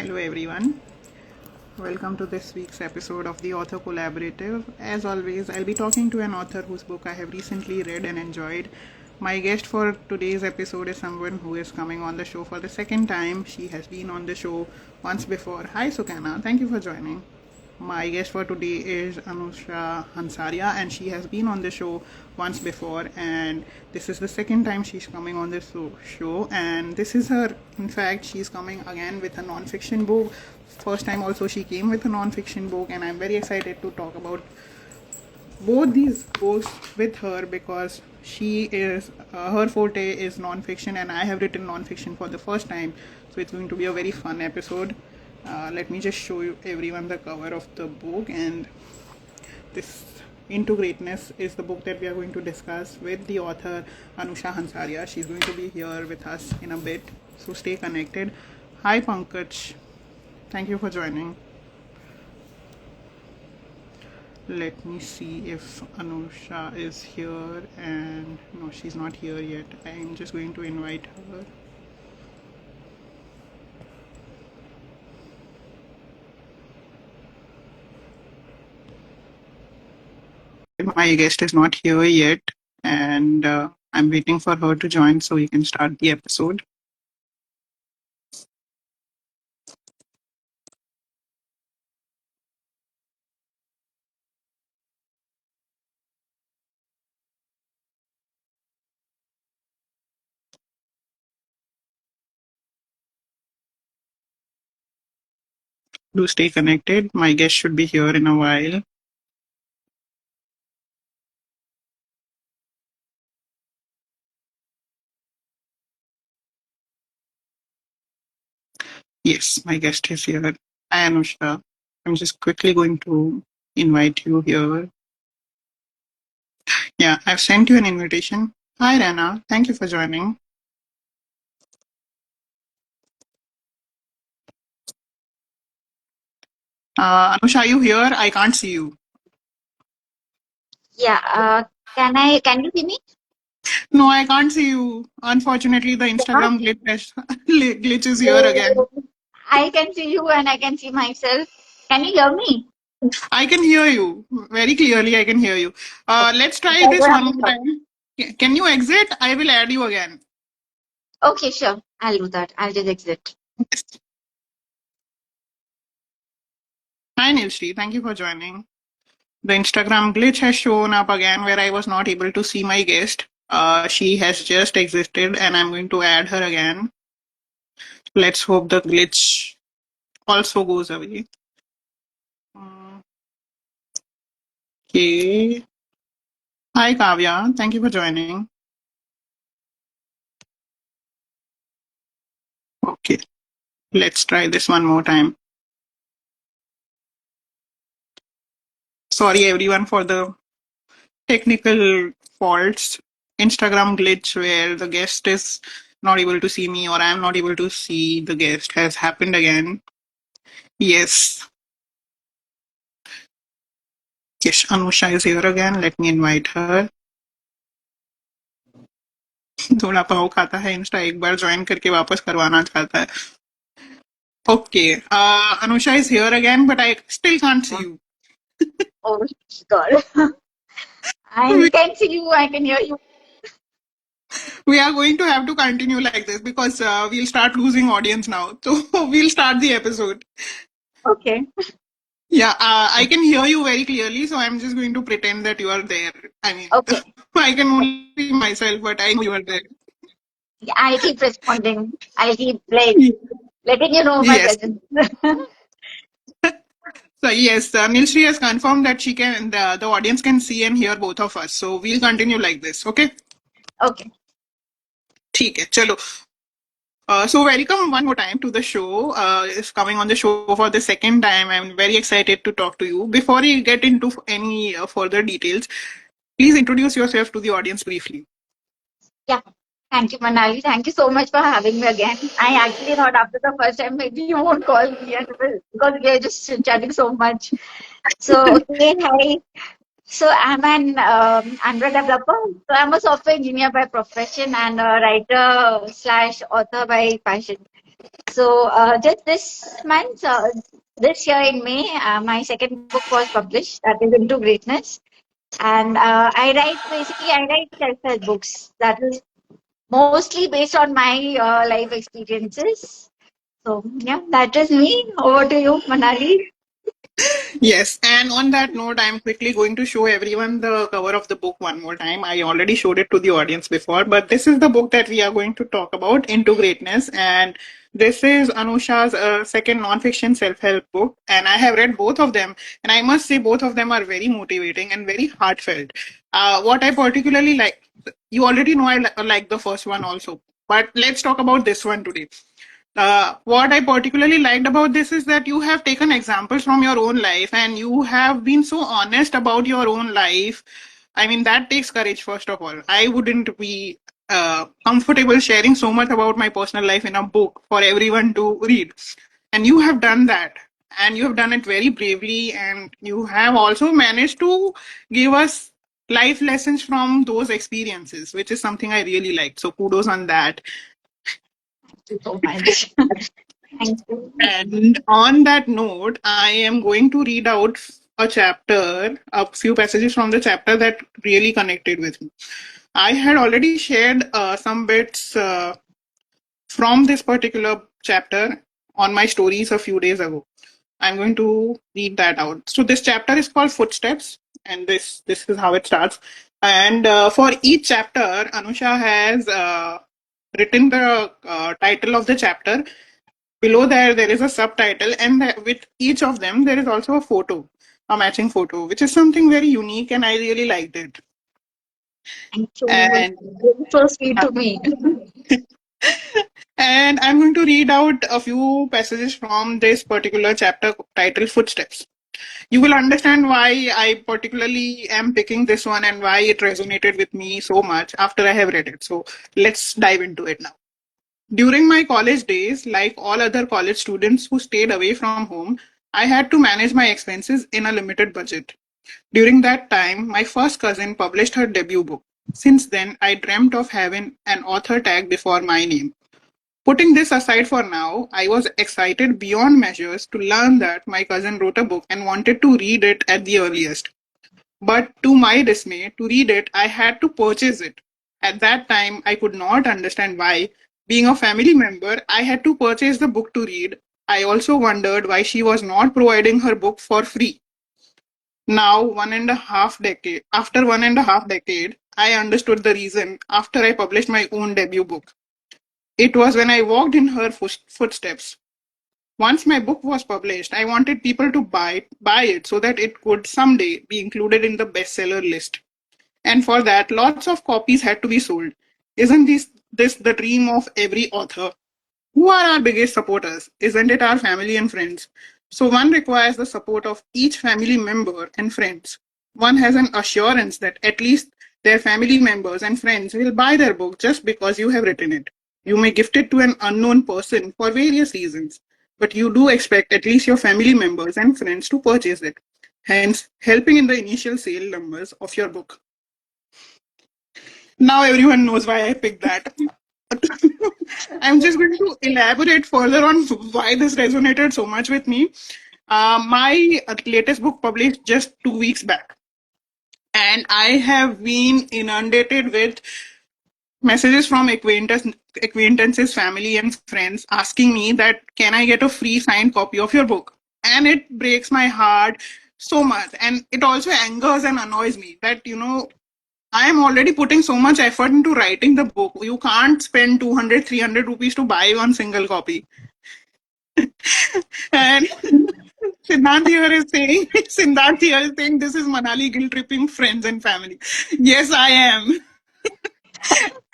Hello, everyone. Welcome to this week's episode of the Author Collaborative. As always, I'll be talking to an author whose book I have recently read and enjoyed. My guest for today's episode is someone who is coming on the show for the second time. She has been on the show once before. Hi, Sukana. Thank you for joining. My guest for today is Anusha Hansaria, and she has been on the show once before, and this is the second time she's coming on this show. And this is her, in fact, she's coming again with a non-fiction book. First time also she came with a non-fiction book, and I'm very excited to talk about both these books with her because she is her forte is non-fiction, and I have written non-fiction for the first time, so it's going to be a very fun episode. Let me just show you everyone the cover of the book, and this Into Greatness is the book that we are going to discuss with the author Anusha Hansaria. She's going to be here with us in a bit, so stay connected. Hi Pankaj, thank you for joining. Let me see if Anusha is here, and no, she's not here yet. I'm just going to invite her. My guest is not here yet, and I'm waiting for her to join so we can start the episode. Do stay connected. My guest should be here in a while. Yes, my guest is here. Hi, Anusha. I'm just quickly going to invite you here. Yeah, I've sent you an invitation. Hi, Rana. Thank you for joining. Anusha, are you here? I can't see you. Yeah, can you hear me? No, I can't see you. Unfortunately, the Yeah. Instagram glitch is here again. Oh, I can see you and I can see myself. Can you hear me? I can hear you very clearly. I can hear you. Okay. Let's try I this don't have one to more talk. time. Can you exit? I will add you again. Okay, sure. I'll do that. I'll just exit. Hi, Nilshri. Thank you for joining. The Instagram glitch has shown up again where I was not able to see my guest. She has just exited, and I'm going to add her again. Let's hope the glitch also goes away. Okay. Hi, Kavya. Thank you for joining. Okay. Let's try this one more time. Sorry, everyone, for the technical faults. Instagram glitch where the guest is not able to see me or I'm not able to see the guest has happened again. Yes. Yes, Anusha is here again. Let me invite her. थोड़ा पाव खाता है Insta एक बार join करके वापस करवाना चाहता है. Okay. Anusha is here again, but I still can't see you. Oh, God. I We, can see you. I can hear you. we are going to have to continue like this because we'll start losing audience now. So we'll start the episode. Okay. Yeah, I can hear you very clearly, so I'm just going to pretend that you are there. I mean, Okay. I can only see myself, but I know you are there. Yeah, I'll keep responding. I'll keep like letting you know my Yes. presence. So yes, Nilshri has confirmed that the audience can see and hear both of us. So we'll continue like this. Okay. Okay. ठीक है चलो. So welcome one more time to the show. Is coming on the show for the second time. I'm very excited to talk to you. Before we get into any further details, please introduce yourself to the audience briefly. Yeah. Thank you, Manali. Thank you so much for having me again. I actually thought after the first time maybe you won't call me and because we are just chatting so much. So, okay, hi. So, I'm an Android developer. So, I'm a software engineer by profession and a writer slash author by passion. So just this month, this year in May, my second book was published. That is Into Greatness, and I write self-help books. That is mostly based on my life experiences. So yeah, that is me. Over to you, Manali. Yes, and on that note, I'm quickly going to show everyone the cover of the book one more time. I already showed it to the audience before, but this is the book that we are going to talk about, Into Greatness. And this is Anusha's second nonfiction self help book. And I have read both of them. And I must say, both of them are very motivating and very heartfelt. What I particularly like, you already know I like the first one also. But let's talk about this one today. What I particularly liked about this is that you have taken examples from your own life and you have been so honest about your own life. I mean, that takes courage, first of all. I wouldn't be comfortable sharing so much about my personal life in a book for everyone to read. And you have done that. And you have done it very bravely. And you have also managed to give us life lessons from those experiences, which is something I really liked. So kudos on that. Thank you so much. Thank you. And on that note, I am going to read out a chapter, a few passages from the chapter that really connected with me. I had already shared some bits from this particular chapter on my stories a few days ago. I'm going to read that out. So this chapter is called Footsteps, and this is how it starts. And for each chapter, Anusha has written the title of the chapter. Below there is a subtitle, and with each of them, there is also a photo, a matching photo, which is something very unique, and I really liked it. Thank you. And You're so sweet to me. and I'm going to read out a few passages from this particular chapter titled Footsteps. You will understand why I particularly am picking this one and why it resonated with me so much after I have read it. So let's dive into it now. During my college days, like all other college students who stayed away from home, I had to manage my expenses in a limited budget. During that time, my first cousin published her debut book. Since then, I dreamt of having an author tag before my name. Putting this aside for now, I was excited beyond measures to learn that my cousin wrote a book and wanted to read it at the earliest. But to my dismay, to read it, I had to purchase it. At that time, I could not understand why. Being a family member, I had to purchase the book to read. I also wondered why she was not providing her book for free. Now, after 1.5 decade, I understood the reason after I published my own debut book. It was when I walked in her footsteps. Once my book was published, I wanted people to buy it so that it could someday be included in the bestseller list. And for that, lots of copies had to be sold. Isn't this the dream of every author? Who are our biggest supporters? Isn't it our family and friends? So one requires the support of each family member and friends. One has an assurance that at least their family members and friends will buy their book just because you have written it. You may gift it to an unknown person for various reasons, but you do expect at least your family members and friends to purchase it, hence helping in the initial sale numbers of your book. Now everyone knows why I picked that. I'm just going to elaborate further on why this resonated so much with me. My latest book published just 2 weeks back, and I have been inundated with messages from acquaintances, family, and friends asking me that can I get a free signed copy of your book? And it breaks my heart so much, and it also angers and annoys me that I am already putting so much effort into writing the book. You can't spend 200, 300 rupees to buy one single copy. And Siddhant here is saying, Siddhant here is saying this is Manali guilt tripping friends and family. Yes, I am.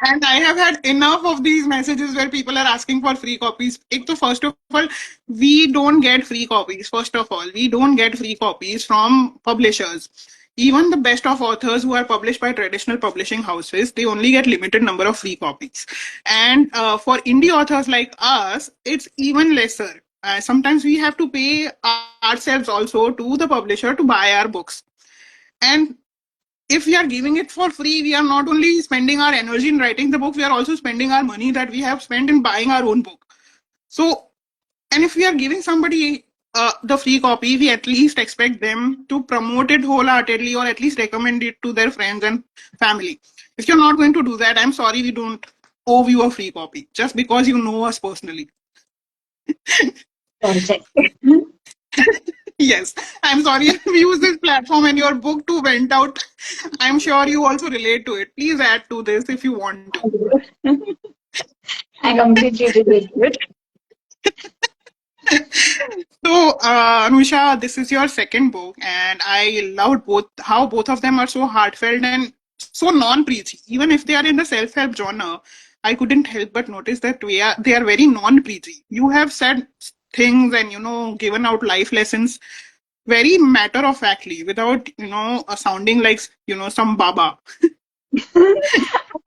And I have had enough of these messages where people are asking for free copies. First of all, we don't get free copies. First of all, we don't get free copies from publishers. Even the best of authors who are published by traditional publishing houses, they only get limited number of free copies. And for indie authors like us, it's even lesser. Sometimes we have to pay ourselves also to the publisher to buy our books. And if we are giving it for free, we are not only spending our energy in writing the book, we are also spending our money that we have spent in buying our own book. So, and if we are giving somebody the free copy, we at least expect them to promote it wholeheartedly or at least recommend it to their friends and family. If you're not going to do that, I'm sorry, we don't owe you a free copy just because you know us personally. Perfect. Yes, I'm sorry we use this platform and your book to vent out. I'm sure you also relate to it. Please add to this if you want to. I completely relate to it. So, Anusha, this is your second book, and I loved both how both of them are so heartfelt and so non-preachy. Even if they are in the self-help genre, I couldn't help but notice that they are very non-preachy. You have said things and given out life lessons very matter of factly without sounding like some baba.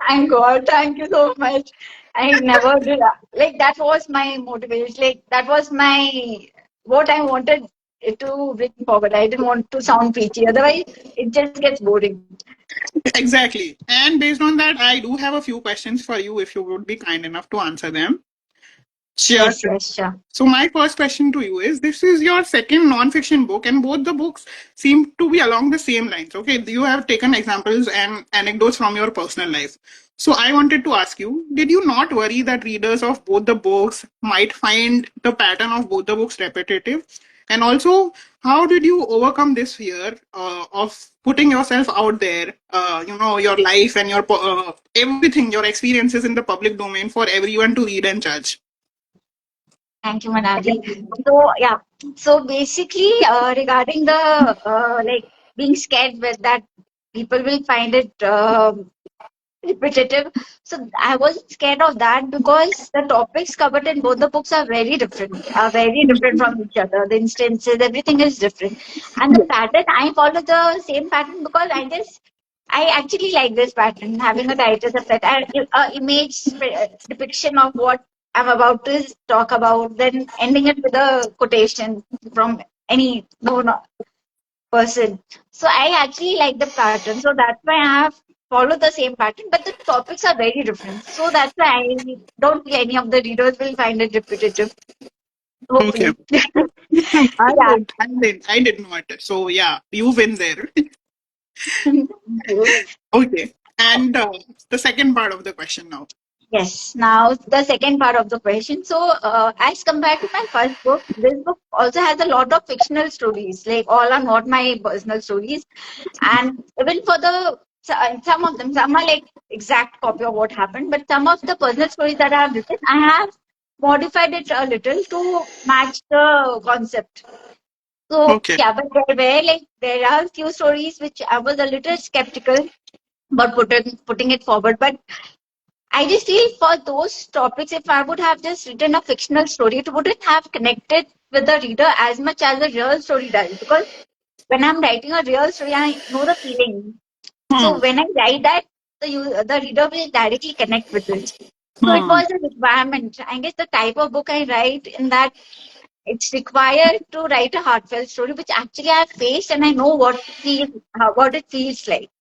Thank God. Thank you so much. I never did that. Like that was my motivation. Like that was my what I wanted it to bring forward. I didn't want to sound preachy. Otherwise, it just gets boring. Exactly. And based on that, I do have a few questions for you if you would be kind enough to answer them. Sure. Yes, yes, sure. So my first question to you is: this is your second non-fiction book, and both the books seem to be along the same lines. Okay, you have taken examples and anecdotes from your personal life. So I wanted to ask you: did you not worry that readers of both the books might find the pattern of both the books repetitive? And also, how did you overcome this fear of putting yourself out there? Your life and your everything, your experiences in the public domain for everyone to read and judge. Thank you, Manali. So yeah. So basically, regarding the like being scared with that people will find it repetitive. So I wasn't scared of that because the topics covered in both the books are very different from each other. The instances, everything is different. And the pattern, I follow the same pattern because I actually like this pattern, having a title that image depiction of what I'm about to talk about, then ending it with a quotation from any known person. So I actually like the pattern. So that's why I have followed the same pattern, but the topics are very different. So that's why I don't think any of the readers will find it repetitive. Okay. Hopefully. I Yeah. did. I did. I did not. So yeah, you win there. Thank you. Okay. And the second part of the question now. Yes. Now the second part of the question. So, as compared to my first book, this book also has a lot of fictional stories. Like all are not my personal stories, and even for some of them, some are like exact copy of what happened, but some of the personal stories that I have written, I have modified it a little to match the concept. So Okay. yeah, but there are few stories which I was a little skeptical about putting it forward, but I just feel for those topics, if I would have just written a fictional story, it wouldn't have connected with the reader as much as the real story does. Because when I'm writing a real story, I know the feeling. Hmm. So when I write that, the reader will directly connect with it. So it Hmm. was a requirement. I guess the type of book I write in that it's required to write a heartfelt story, which actually I've faced and I know what it feels like.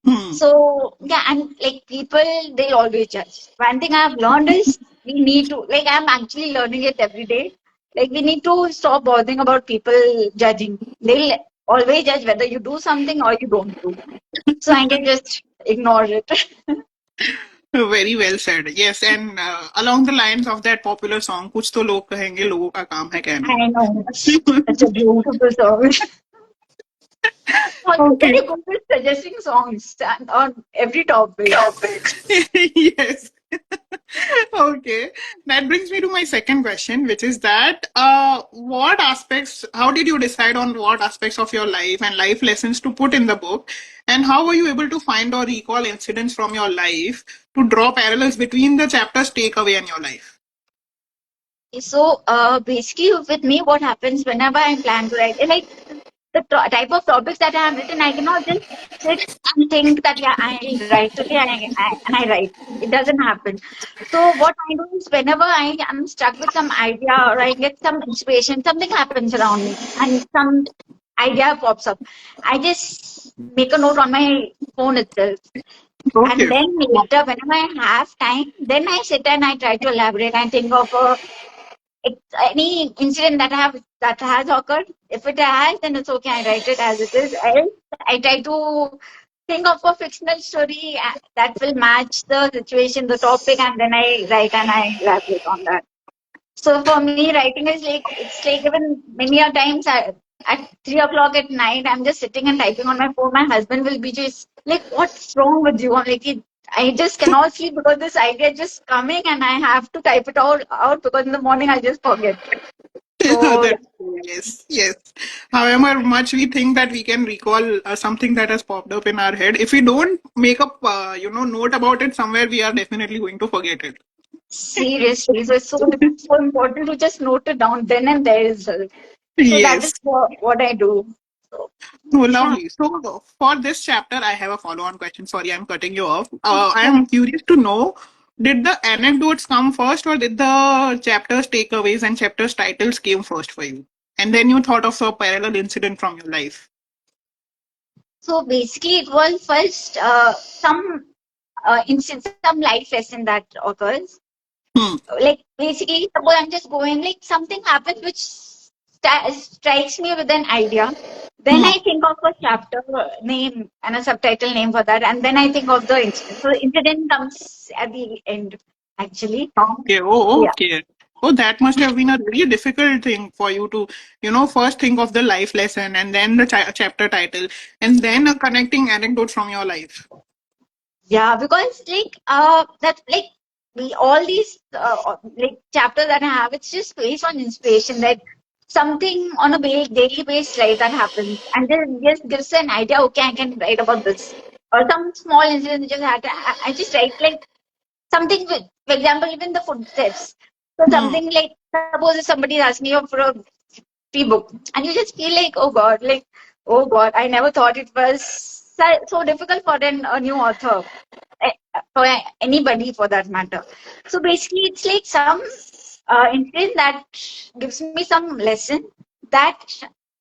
Hmm. So yeah, and like people, they'll always judge. One thing I've learned is we need to like I'm actually learning it every day. Like we need to stop bothering about people judging. They'll always judge whether you do something or you don't do. So I can just ignore it. Very well said. Yes, and along the lines of that popular song, कुछ तो लोग कहेंगे लोगों का काम है कहना. I know. Such a beautiful song. Oh, look at Okay. you go with suggesting songs on every topic. Yes. Okay. That brings me to my second question, which is that what aspects, how did you decide on what aspects of your life and life lessons to put in the book? And how were you able to find or recall incidents from your life to draw parallels between the chapters takeaway and your life? So basically, with me, what happens whenever I plan to write, like the type of topics that I have written, I cannot just sit and think that yeah, I'll write today and I write. It doesn't happen. So what I do is whenever I am stuck with some idea or I get some inspiration, something happens around me and some idea pops up. I just make a note on my phone itself. And Okay. then later, whenever I have time, then I sit and I try to elaborate and think of a any incident that has occurred. If it has, then it's okay. I write it as it is. Else, I try to think of a fictional story that will match the situation, the topic, and then I write and I elaborate on that. So for me, writing is like it's like even many a times at 3 o'clock at night, I'm just sitting and typing on my phone. My husband will be just like, "What's wrong with you?" I'm like, I just cannot sleep because this idea is just coming, and I have to type it all out because in the morning I just forget. So That's true. Yes, yes. However much we think that we can recall something that has popped up in our head, if we don't make up, note about it somewhere, we are definitely going to forget it. seriously, so it's so important to just note it down then and there itself. So that is Yes. what I do. So Oh, yeah. lovely. So, for this chapter, I have a follow-on question. Sorry, I'm cutting you off. I am curious to know, did the anecdotes come first, or did the chapters takeaways and chapters titles came first for you? And then you thought of a parallel incident from your life. So basically, it was first some some life lesson that occurs. Hmm. Like basically, suppose I'm just going, like something happens which strikes me with an idea. Then Hmm. I think of a chapter name and a subtitle name for that, and then I think of the incident. So the incident comes at the end, actually. Okay. Oh, Yeah. okay. Oh, that must have been a really difficult thing for you to, first think of the life lesson and then the chapter title and then a connecting anecdote from your life. Yeah, because like that like we all these like chapters that I have, it's just based on inspiration, that something on a daily based life that happens, and then just gives an idea. Okay, I can write about this, or some small incident that just had. I just write like something with, for example, even the footsteps. So Hmm. something like, suppose if somebody asks me for a free book, and you just feel like, oh God, like, oh God, I never thought it was so difficult for a new author, for anybody for that matter. So basically, it's like some incident that gives me some lesson that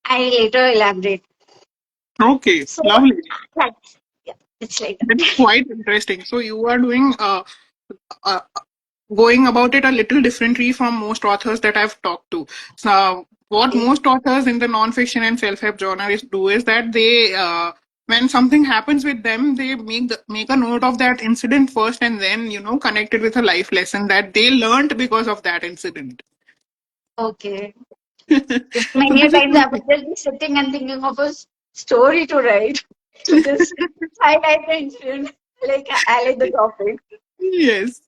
I later elaborate. Okay. So Lovely. that's, yeah, it's like That's that. quite interesting. So you are doing uh, going about it a little differently from most authors that I've talked to. So what Okay. most authors in the non-fiction and self-help genre do is that they when something happens with them, they make a note of that incident first and then connect it with a life lesson that they learned because of that incident. Okay. Because So many a this is times I would just be sitting and thinking of a story to write to just highlight the incident. Like I like the topic. yes.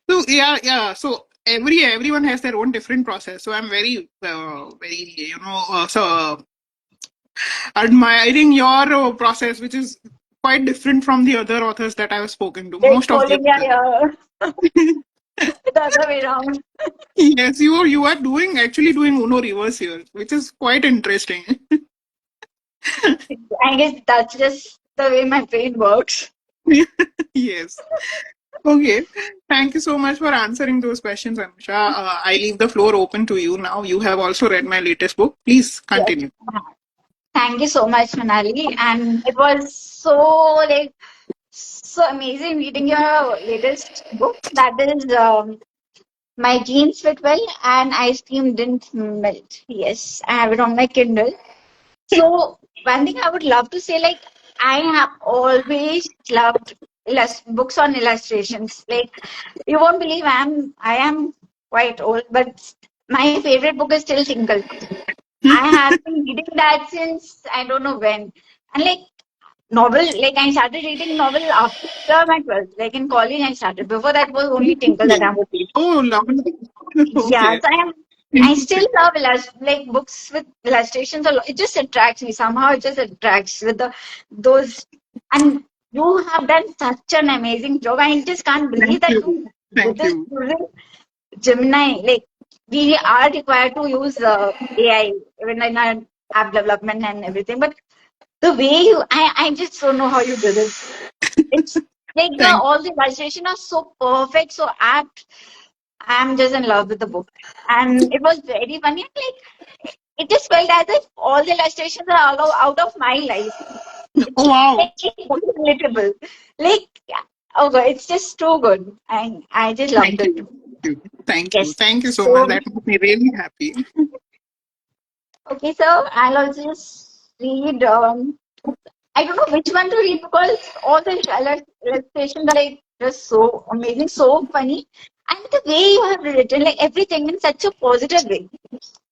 So yeah, yeah. So everyone has their own different process. So I'm very very admiring your process, which is quite different from the other authors that I've spoken to. Like Most of the folding your authors. hair the other way around. Yes, you are actually doing Uno reverse here, which is quite interesting. I guess that's just the way my brain works. yes. Okay. Thank you so much for answering those questions, Anusha. I leave the floor open to you now. You have also read my latest book. Please Yes. continue. Thank you so much, Manali. And it was so like so amazing reading your latest book. That is My Jeans Fit Well and Ice Cream Didn't Melt. Yes, I have it on my Kindle. So one thing I would love to say, like I have always loved books on illustrations. Like you won't believe I am quite old, but my favorite book is still Tinkle. I have been reading that since I don't know when. And like novel, like I started reading novel after my 12th. Like in college I started. Before that was only Tinkle that I Okay. would read. Oh, lovely. Yeah, Okay. so I still Interesting. love like books with illustrations a lot. It just attracts me somehow. It just attracts with the those, and you have done such an amazing job. I just can't believe Thank that you. you did Thank this you. using Gemini. Like we are required to use AI even in our app development and everything. But the way I just don't know how you did it. It's like Thank all the illustration are so perfect, so apt. I'm just in love with the book. And it was very funny. Like it just felt as if all the illustrations are out of my life. you. It's Oh, like wow. very relatable. Like Oh, God, it's just too good. I just loved Thank it. you. Thank you. Thank you. Yes. Thank you so much. So, That makes me really happy. okay, so I'll also just read. I don't know which one to read because all the illustrations are like just so amazing, so funny, and the way you have written like everything in such a positive way.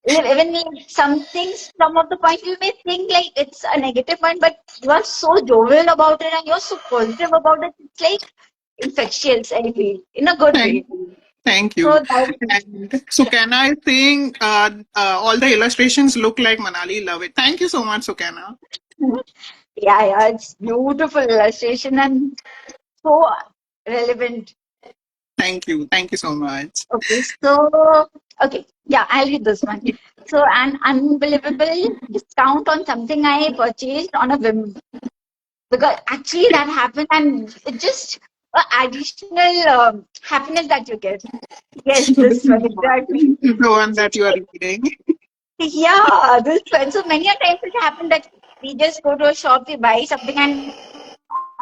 Even like some things, some of the points you may think like it's a negative point, but you are so jovial about it and you're so positive about it. It's like infectious, I feel, in a good Thank way. you. Thank So you. that, And Sukana, I think all the illustrations look like Manali love it. Thank you so much, Sukana. yeah, it's beautiful illustration and so relevant. Thank you. Thank you so much. Okay, okay, yeah, I'll read this one. So, an unbelievable discount on something I purchased on a whim. Because actually that happened, and it just additional happiness that you get. Yes, So this this is one the one, exactly. this is the one that you are reading. Yeah, this one. So many a times it happened that we just go to a shop, we buy something, and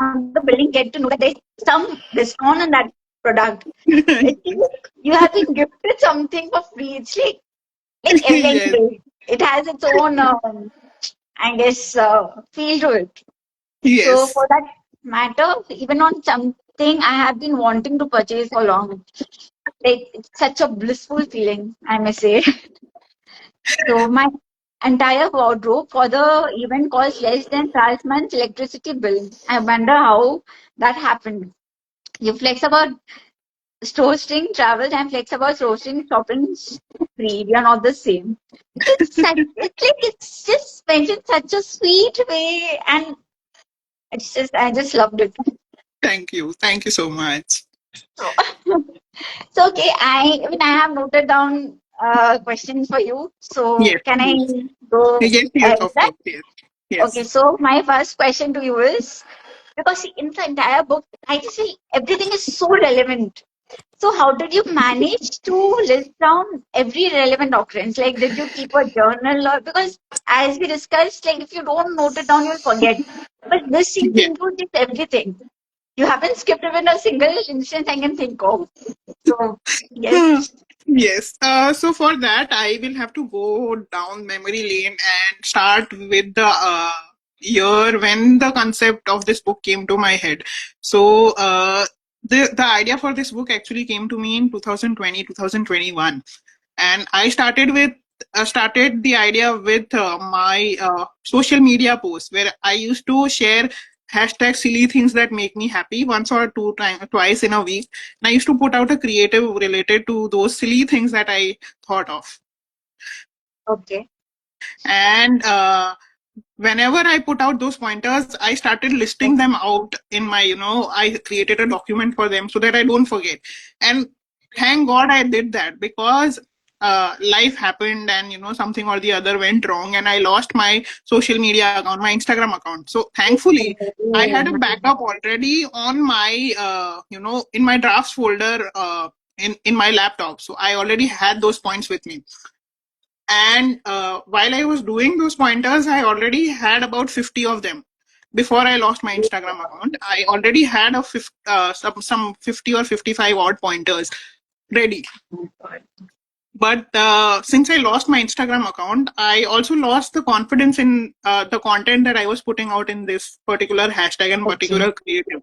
on the building get to know that there's some discount on that product. It's like you have been gifted something for free. It's like Yes. anyway, it has its own, I guess, feel to it. So Yes. for that matter, even on something I have been wanting to purchase for long, like it's such a blissful feeling, I may say. So my entire wardrobe for the event cost less than 12 months electricity bill. I wonder how that happened. You flex about roasting travel and flex about roasting shopping free. We are not the same. It's just spent in such a sweet way, and it's just I just loved it. Thank you. Thank you so much. So so okay, I have noted down questions for you. So Yes, can I please. go Yes, yes, ahead with of that? course. Yes. Okay, Yes. so my first question to you is because see, in the entire book, I just feel everything is so relevant. So how did you manage to list down every relevant occurrence? Like, did you keep a journal or because as we discussed, like if you don't note it down, you'll forget. But this seems to Yes. include everything. You haven't skipped even a single instance I can think of. So yes. Yes. So for that, I will have to go down memory lane and start with the year when the concept of this book came to my head. So the idea for this book actually came to me in 2020, 2021, and I started the idea with my social media posts where I used to share hashtag silly things that make me happy once or twice in a week. And I used to put out a creative related to those silly things that I thought of. Okay. And whenever I put out those pointers, I started listing them out in my, I created a document for them so that I don't forget. And thank God I did that because life happened and, something or the other went wrong and I lost my social media account, my Instagram account. So thankfully, I had a backup already on my, in my drafts folder in my laptop. So I already had those points with me. And while I was doing those pointers, I already had about 50 of them. Before I lost my Instagram account, I already had some 50 or 55 odd pointers ready. But since I lost my Instagram account, I also lost the confidence in the content that I was putting out in this particular hashtag and Okay. particular creative.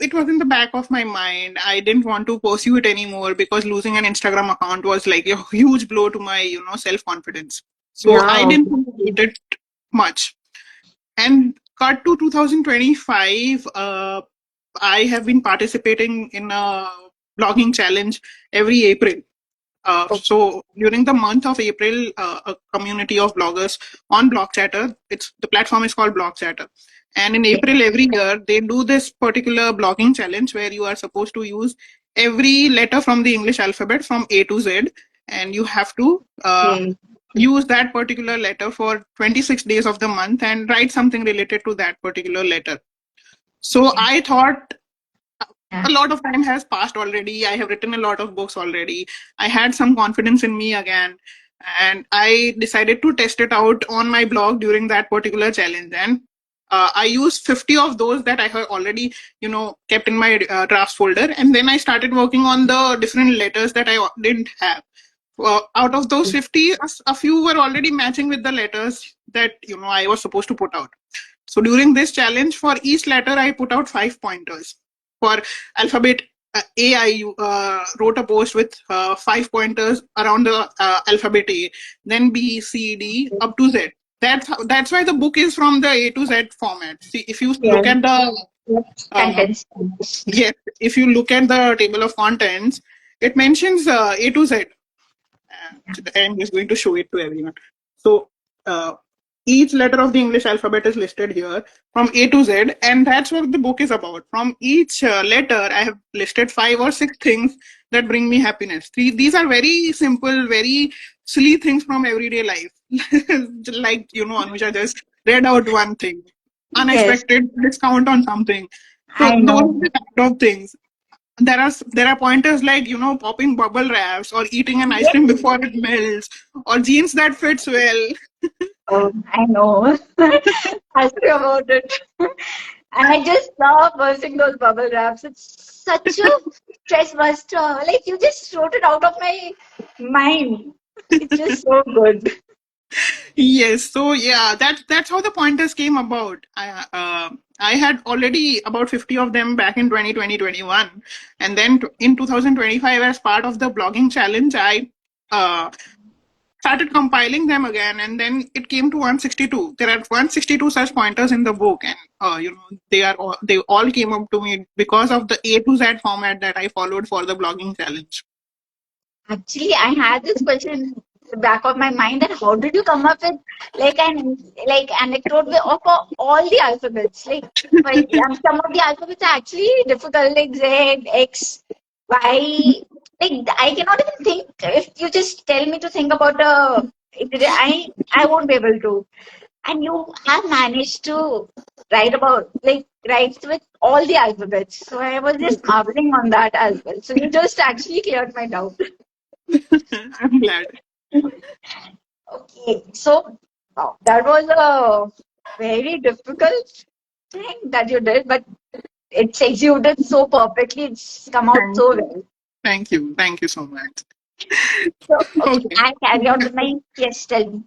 It was in the back of my mind. I didn't want to pursue it anymore because losing an Instagram account was like a huge blow to my, self confidence. So I Yeah. didn't do it much. And cut to 2025, I have been participating in a blogging challenge every April. Okay. So during the month of April, a community of bloggers on BlogChatter, the platform is called BlogChatter. And in April every year, they do this particular blogging challenge where you are supposed to use every letter from the English alphabet from A to Z, and you have to Okay. use that particular letter for 26 days of the month and write something related to that particular letter. So Okay. I thought Yeah. a lot of time has passed already. I have written a lot of books already. I had some confidence in me again. And I decided to test it out on my blog during that particular challenge. And I used 50 of those that I have already, kept in my drafts folder, and then I started working on the different letters that I didn't have. Out of those 50, a few were already matching with the letters that I was supposed to put out. So during this challenge, for each letter, I put out 5 pointers. For alphabet A, I wrote a post with 5 pointers around the alphabet A, then B, C, D, up to Z. That's why the book is from the A to Z format. See, if you look Yes. at the Yes. uh, Contents. yes, if you look at the table of contents, it mentions A to Z. I'm just going to show it to everyone. So uh, each letter of the English alphabet is listed here from A to Z, and that's what the book is about. From each letter, I have listed 5 or 6 things that bring me happiness. These are very simple, very silly things from everyday life. Like, Anusha just read out one thing, Yes, unexpected discount on something. So I those are know. the kind of things. There are pointers like popping bubble wraps or eating an ice Yes. cream before it melts or jeans that fits well. Oh, I know. Ask me about it. And I just love bursting those bubble wraps. It's such a stress buster. Like you just wrote it out of my mind. It's just so good. Yes, so yeah, that's how the pointers came about. I had already about 50 of them back in 2021, and then in 2025, as part of the blogging challenge, I uh, started compiling them again, and then it came to 162. There are 162 such pointers in the book, and they all came up to me because of the A to Z format that I followed for the blogging challenge. Actually, I had this question in the back of my mind that how did you come up with like anecdote of all the alphabets? Like for example, some of the alphabets are actually difficult, like Z, X, Y. Like I cannot even think if you just tell me to think about I won't be able to. And you have managed to write with all the alphabets. So I was just marveling on that as well. So you just actually cleared my doubt. I'm glad. Okay, so wow, that was a very difficult thing that you did, but it's executed so perfectly. It's come out Thank so you. well. Thank you so much. So, okay, Okay. I carry on with my yes, tell me.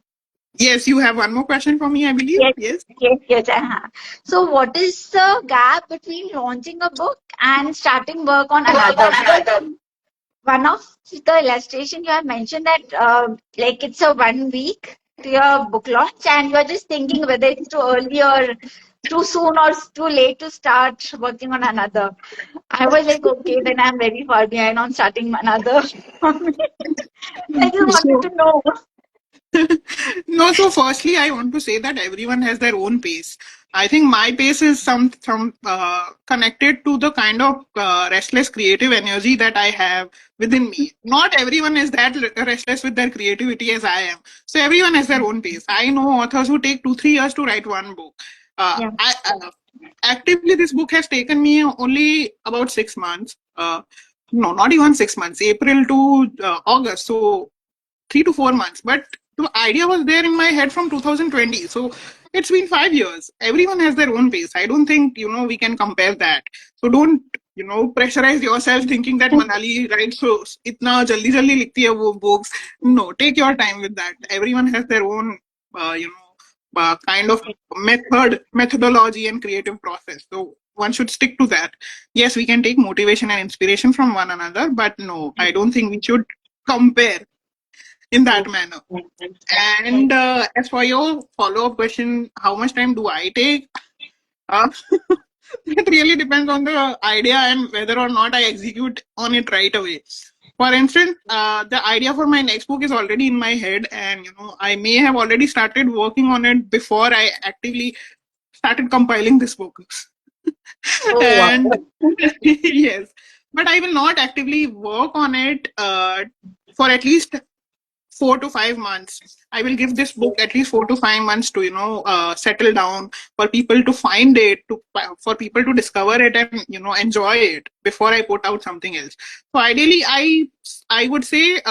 Yes, you have one more question for me, I believe. Yes, Yes. yes, I have. So, what is the gap between launching a book and starting work on another? Because one of the illustration you have mentioned that like it's a 1 week to your book launch and you're just thinking whether it's too early or too soon or too late to start working on another. I was like, okay, then I'm very far behind on starting another. I just wanted So to know. no, so firstly, I want to say that everyone has their own pace. I think my pace is some connected to the kind of restless creative energy that I have within me. Not everyone is that restless with their creativity as I am. So everyone has their own pace. I know authors who take 2 3 years to write one book. Yeah. I Actively, this book has taken me only about 6 months. No, not even 6 months. April to August. So 3 to 4 months. But the idea was there in my head from 2020. So it's been 5 years. Everyone has their own pace. I don't think, we can compare that. So don't, pressurize yourself thinking that Manali writes so itna jaldi jaldi likhti hai wo books. No, take your time with that. Everyone has their own, kind of methodology and creative process. So one should stick to that. Yes, we can take motivation and inspiration from one another, but no, I don't think we should compare in that manner. And as for your follow up question, how much time do I take? Uh, it really depends on the idea and whether or not I execute on it right away. For instance, the idea for my next book is already in my head, and I may have already started working on it before I actively started compiling this book. Oh, And wow. yes, but I will not actively work on it for at least 4 to 5 months. I will give this book at least 4 to 5 months to settle down, for people to find it, for people to discover it and enjoy it before I put out something else. So ideally, I would say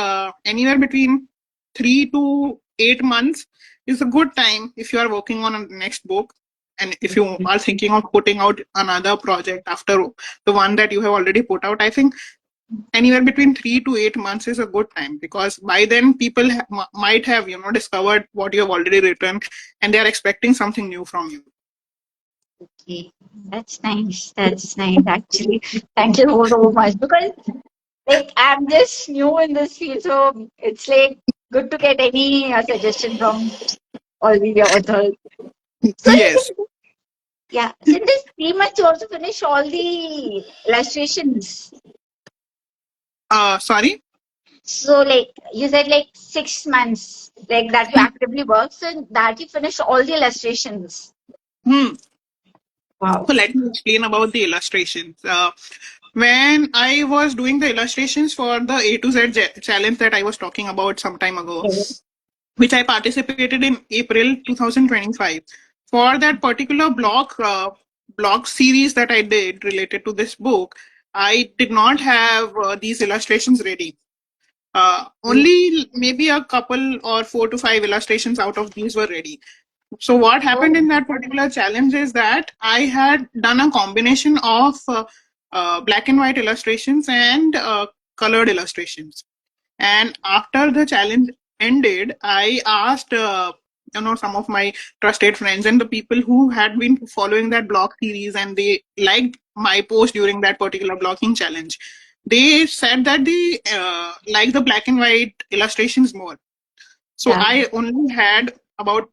anywhere between 3 to 8 months is a good time if you are working on a next book. and if you are thinking of putting out another project after the one that you have already put out, I think anywhere between 3 to 8 months is a good time, because by then people might have discovered what you have already written, and they are expecting something new from you. Okay, that's nice. That's nice, actually. Thank you so, so much. Because, like, I'm just new in this field, so it's like good to get any suggestion from all the authors. So, Yes. yeah, so in this 3 months, you also finish all the illustrations. Sorry. So, like, you said like 6 months, like that you actively work, so that you finish all the illustrations. Hmm. Wow. So let me explain about the illustrations. When I was doing the illustrations for the A to Z challenge that I was talking about some time ago, Okay. which I participated in April 2025. For that particular blog series that I did related to this book, I did not have these illustrations ready. Only maybe a couple or 4 to 5 illustrations out of these were ready. So what happened Oh, in that particular challenge is that I had done a combination of black and white illustrations and colored illustrations. And after the challenge ended, I asked, some of my trusted friends and the people who had been following that blog series, and they liked my post during that particular blogging challenge. They said that they like the black and white illustrations more. So yeah, I only had about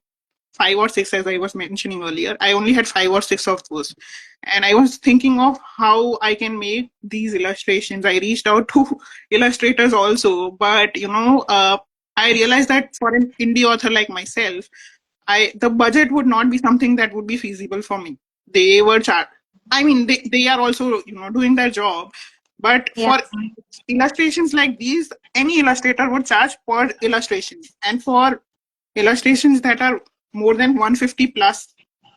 5 or 6, as I was mentioning earlier. I only had 5 or 6 of those. And I was thinking of how I can make these illustrations. I reached out to illustrators also, but I realized that for an indie author like myself, the budget would not be something that would be feasible for me. They were I mean, they are also doing their job, but yeah, for illustrations like these, any illustrator would charge per illustration, and for illustrations that are more than 150 plus, yeah.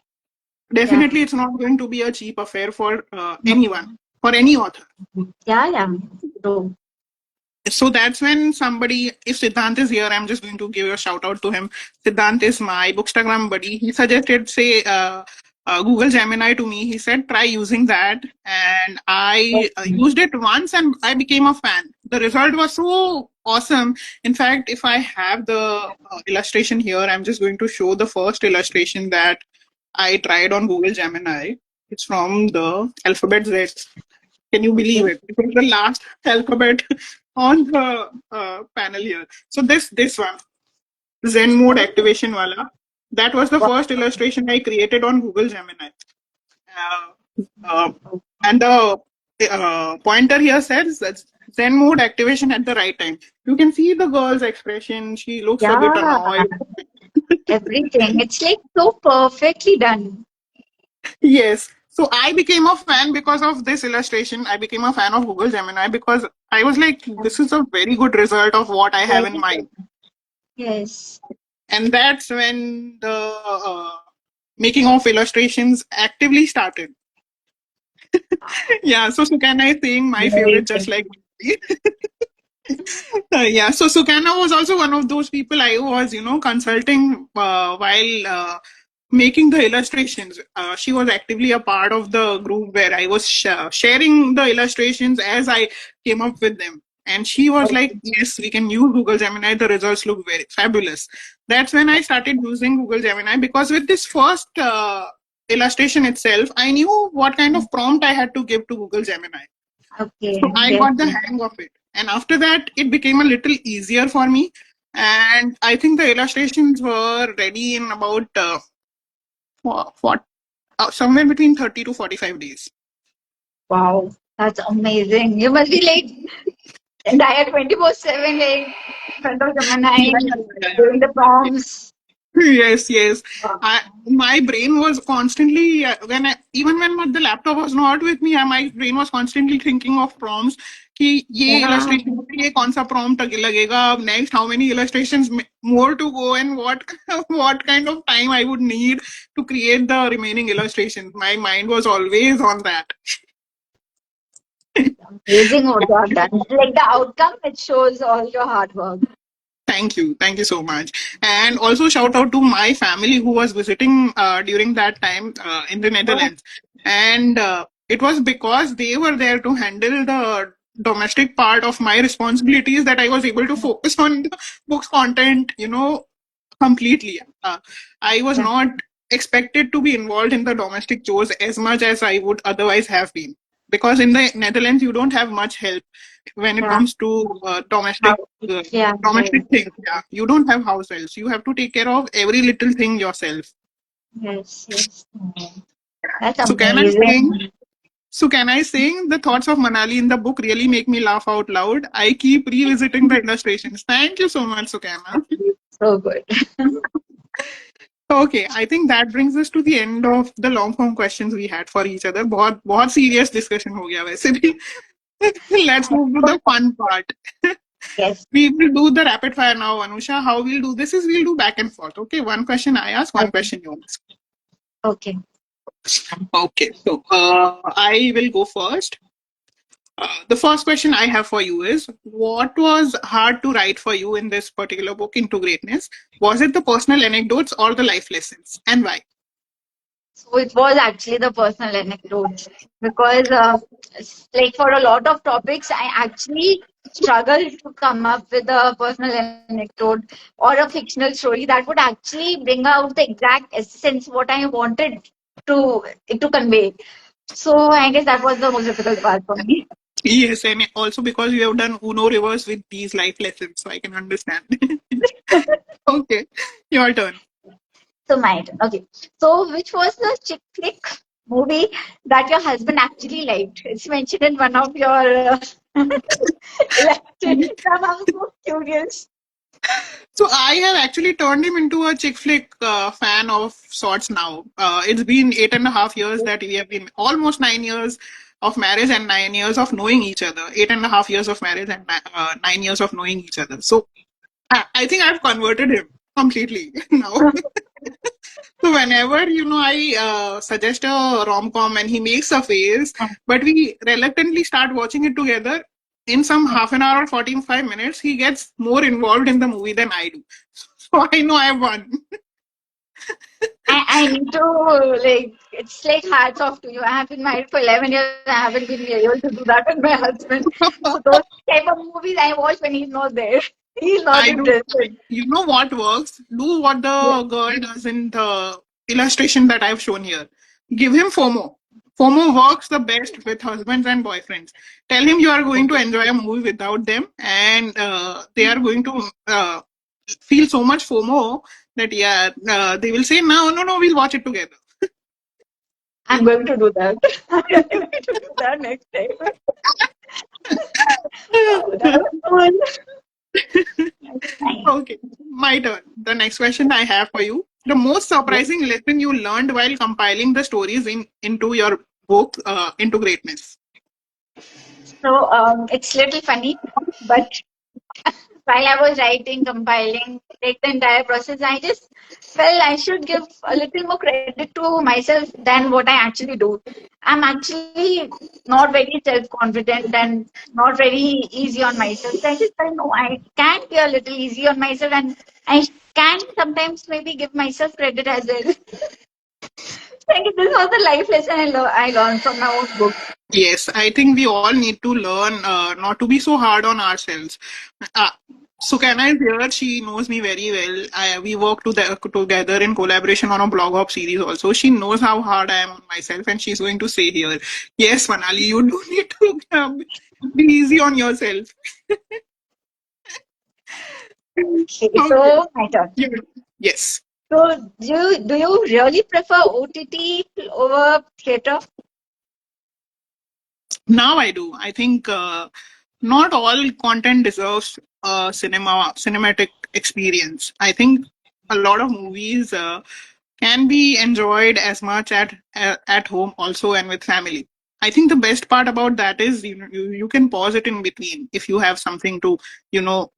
definitely it's not going to be a cheap affair for No. anyone, for any author. Yeah, yeah. True. So that's when somebody, if Siddhant is here, I'm just going to give a shout out to him. Siddhant is my Bookstagram buddy. He suggested, say, Google Gemini to me. He said, try using that. And I Okay. used it once and I became a fan. The result was so awesome. In fact, if I have the illustration here, I'm just going to show the first illustration that I tried on Google Gemini. It's from the alphabet Z. Can you believe Okay. it? It was the last alphabet on the panel here. So this one, Zen mode Oh, activation wala, that was the wow. first illustration I created on Google Gemini. Uh, and the pointer here says that Zen mode activation at the right time. You can see the girl's expression. She looks a bit Yeah, annoyed. everything. It's like so perfectly done. Yes. So I became a fan because of this illustration. I became a fan of Google Gemini because I was like, this is a very good result of what I have Very in good. mind. Yes. And that's when the making of illustrations actively started. Yeah. So Sukana is saying my favorite, just Amazing. like yeah, so Sukana was also one of those people I was, consulting while making the illustrations. She was actively a part of the group where I was sharing the illustrations as I came up with them. And she was like, Okay. yes, we can use Google Gemini. The results look very fabulous. That's when I started using Google Gemini, because with this first illustration itself, I knew what kind of prompt I had to give to Google Gemini. Okay. So I Yes. got the hang of it. And after that, it became a little easier for me. And I think the illustrations were ready in about somewhere between 30 to 45 days. Wow. That's amazing. You must be like entire 24/7, like in front of Yeah, Gemini, yeah, yeah, doing the yeah. prompts. Yes, yes. Wow. My brain was constantly even when the laptop was not with me, my brain was constantly thinking of prompts. कि ये Yeah. illustration के लिए कौन सा prompt लगेगा next, how many illustrations more to go, and what what kind of time I would need to create the remaining illustrations. My mind was always on that. Amazing what you have done. Like the outcome, it shows all your hard work. Thank you so much. And also shout out to my family who was visiting during that time in the Oh, Netherlands. And it was because they were there to handle the domestic part of my responsibilities that I was able to focus on the book's content, completely. I was yeah, not expected to be involved in the domestic chores as much as I would otherwise have been. Because in the Netherlands, you don't have much help when it yeah. comes to How? uh, Yeah, domestic right. things. Yeah, you don't have house helps. You have to take care of every little thing yourself. Yes, yes. That's So can I sing? amazing. So can I sing the thoughts of Manali in the book really make me laugh out loud? I keep revisiting the illustrations. Thank you so much, Sukana. So good. Okay, I think that brings us to the end of the long form questions we had for each other. बहुत serious discussion हो गया वैसे भी. Let's move to the fun part. Yes. We will do the rapid fire now, Anusha. How we'll do this is we'll do back and forth. Okay, one question I ask, one Okay. question you ask. Okay. Okay, so I will go first. The first question I have for you is what was hard to write for you in this particular book, Into Greatness? Was it the personal anecdotes or the life lessons? And why? So it was actually the personal anecdotes because, like for a lot of topics, I actually struggled to come up with a personal anecdote or a fictional story that would actually bring out the exact essence what I wanted to to convey. So I guess that was the most difficult part for me. Yes, and also because you have done Uno reverse with these life lessons, so I can understand. Okay, your turn. So my turn. Okay. So which was the chick flick movie that your husband actually liked? It's mentioned in one of your illustrations. I'm so curious. So I have actually turned him into a chick flick fan of sorts now. It's been 8.5 years that we have been almost 9 years of marriage and 9 years of knowing each other. 8.5 years of marriage and 9 years of knowing each other. So I think I've converted him completely now. So whenever I suggest a rom com and he makes a face, but we reluctantly start watching it together. In some half an hour or 45 minutes, he gets more involved in the movie than I do. So I know I won. I need to like it's like hats off to you. I have been married for 11 years. I haven't been able to do that with my husband. So those type of movies I watch when he's not there. He's not I do. interested. You know what works? Do what Yeah. the girl does in the illustration that I've shown here. Give him FOMO. FOMO works the best with husbands and boyfriends. Tell him you are going to enjoy a movie without them, and they are going to feel so much FOMO that they will say, "No, no, no, we'll watch it together." I'm going to do that. I'm going to do that next time. Wow, that was fun. Nice. Okay, my turn. The next question I have for you: the most surprising lesson you learned while compiling the stories into your book, Into Greatness. So it's little funny, but while I was writing, compiling, like the entire process, I just felt I should give a little more credit to myself than what I actually do. I'm actually not very self-confident and not very easy on myself. So I just felt no, I can be a little easy on myself and I can sometimes maybe give myself credit as well. I guess this was the life lesson I learned from my own book. Yes, I think we all need to learn not to be so hard on ourselves. Uh, Sukana is here. She knows me very well. We work together in collaboration on a blog hop series also. She knows how hard I am on myself and she's going to say here, yes, Manali, you do need to be easy on yourself. Okay, Okay. so my turn. Yeah. Yes. So do you really prefer OTT over theater? Now I do. I think not all content deserves a cinematic experience. I think a lot of movies can be enjoyed as much at home also and with family. I think the best part about that is you can pause it in between if you have something to